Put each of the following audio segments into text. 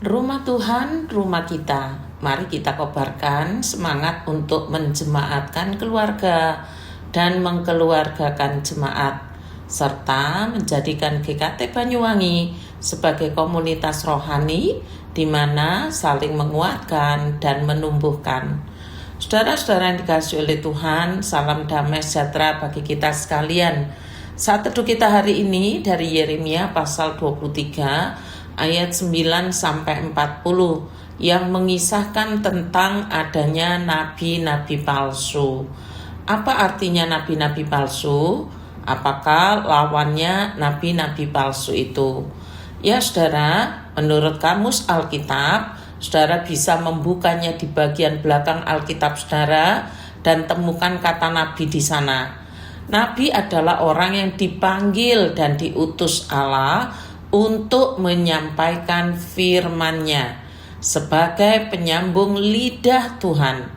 Rumah Tuhan, rumah kita. Mari kita kobarkan semangat untuk menjemaatkan keluarga dan mengkeluargakan jemaat, serta menjadikan GKT Banyuwangi sebagai komunitas rohani di mana saling menguatkan dan menumbuhkan. Saudara-saudara yang dikasihi oleh Tuhan, salam damai sejahtera bagi kita sekalian. Saat teduh kita hari ini dari Yeremia pasal 23 ayat 9-40 yang mengisahkan tentang adanya nabi-nabi palsu. Apa artinya nabi-nabi palsu? Apakah lawannya nabi-nabi palsu itu? Ya saudara, menurut Kamus Alkitab, saudara bisa membukanya di bagian belakang Alkitab saudara dan temukan kata nabi di sana. Nabi adalah orang yang dipanggil dan diutus Allah untuk menyampaikan firman-Nya sebagai penyambung lidah Tuhan.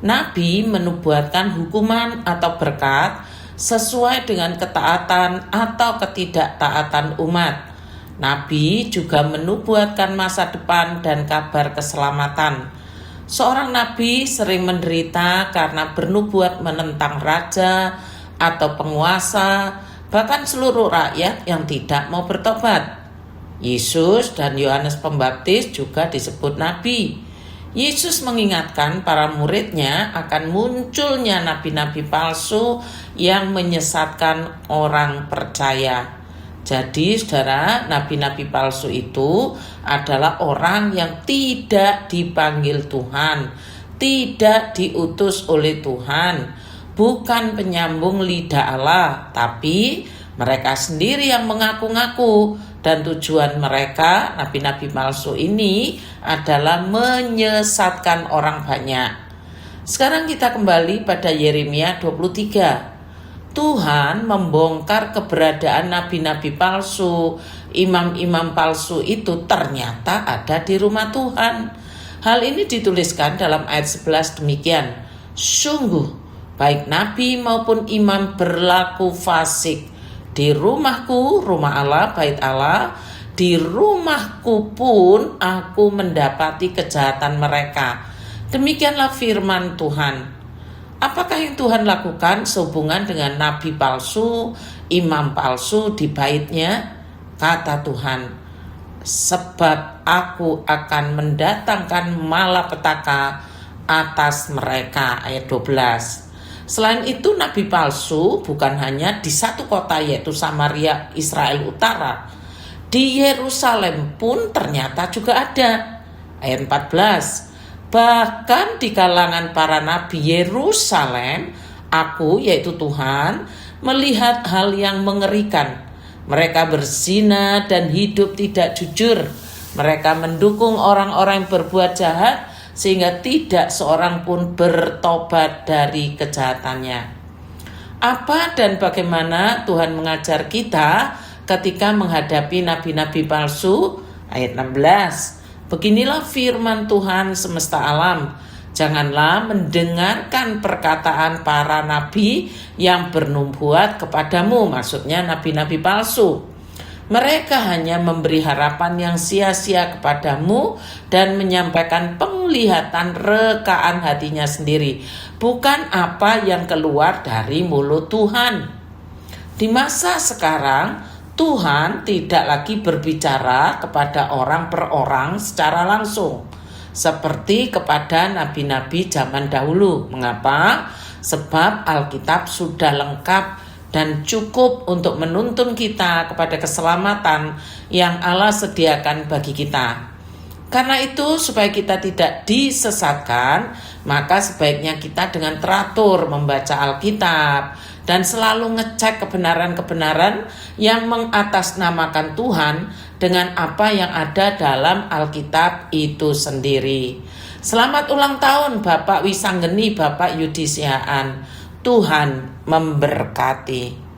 Nabi menubuatkan hukuman atau berkat sesuai dengan ketaatan atau ketidaktaatan umat. Nabi juga menubuatkan masa depan dan kabar keselamatan. Seorang nabi sering menderita karena bernubuat menentang raja atau penguasa, bahkan seluruh rakyat yang tidak mau bertobat. Yesus dan Yohanes Pembaptis juga disebut nabi. Yesus mengingatkan para muridnya akan munculnya nabi-nabi palsu yang menyesatkan orang percaya. Jadi saudara, nabi-nabi palsu itu adalah orang yang tidak dipanggil Tuhan, tidak diutus oleh Tuhan, bukan penyambung lidah Allah, tapi mereka sendiri yang mengaku-ngaku, dan tujuan mereka, nabi-nabi palsu ini, adalah menyesatkan orang banyak. Sekarang kita kembali pada Yeremia 23. Tuhan membongkar keberadaan nabi-nabi palsu, imam-imam palsu itu ternyata ada di rumah Tuhan. Hal ini dituliskan dalam ayat 11 demikian. Sungguh, baik nabi maupun imam berlaku fasik. Di rumahku, rumah Allah, bait Allah, di rumahku pun aku mendapati kejahatan mereka. Demikianlah firman Tuhan. Apakah yang Tuhan lakukan sehubungan dengan nabi palsu, imam palsu di baitnya? Kata Tuhan, sebab aku akan mendatangkan malapetaka atas mereka. Ayat 12. Selain itu nabi palsu bukan hanya di satu kota yaitu Samaria, Israel Utara. Di Yerusalem pun ternyata juga ada. Ayat 14. Bahkan di kalangan para nabi Yerusalem, aku yaitu Tuhan melihat hal yang mengerikan. Mereka berzina dan hidup tidak jujur. Mereka mendukung orang-orang yang berbuat jahat sehingga tidak seorang pun bertobat dari kejahatannya. Apa dan bagaimana Tuhan mengajar kita ketika menghadapi nabi-nabi palsu? Ayat 16. Beginilah firman Tuhan semesta alam. Janganlah mendengarkan perkataan para nabi yang bernubuat kepadamu. Maksudnya nabi-nabi palsu. Mereka hanya memberi harapan yang sia-sia kepadamu dan menyampaikan penglihatan rekaan hatinya sendiri, bukan apa yang keluar dari mulut Tuhan. Di masa sekarang, Tuhan tidak lagi berbicara kepada orang per orang secara langsung, seperti kepada nabi-nabi zaman dahulu. Mengapa? Sebab Alkitab sudah lengkap dan cukup untuk menuntun kita kepada keselamatan yang Allah sediakan bagi kita. Karena itu, supaya kita tidak disesatkan, maka sebaiknya kita dengan teratur membaca Alkitab dan selalu ngecek kebenaran-kebenaran yang mengatasnamakan Tuhan dengan apa yang ada dalam Alkitab itu sendiri. Selamat ulang tahun Bapak Wisanggeni, Bapak Yudisiaan. Tuhan memberkati.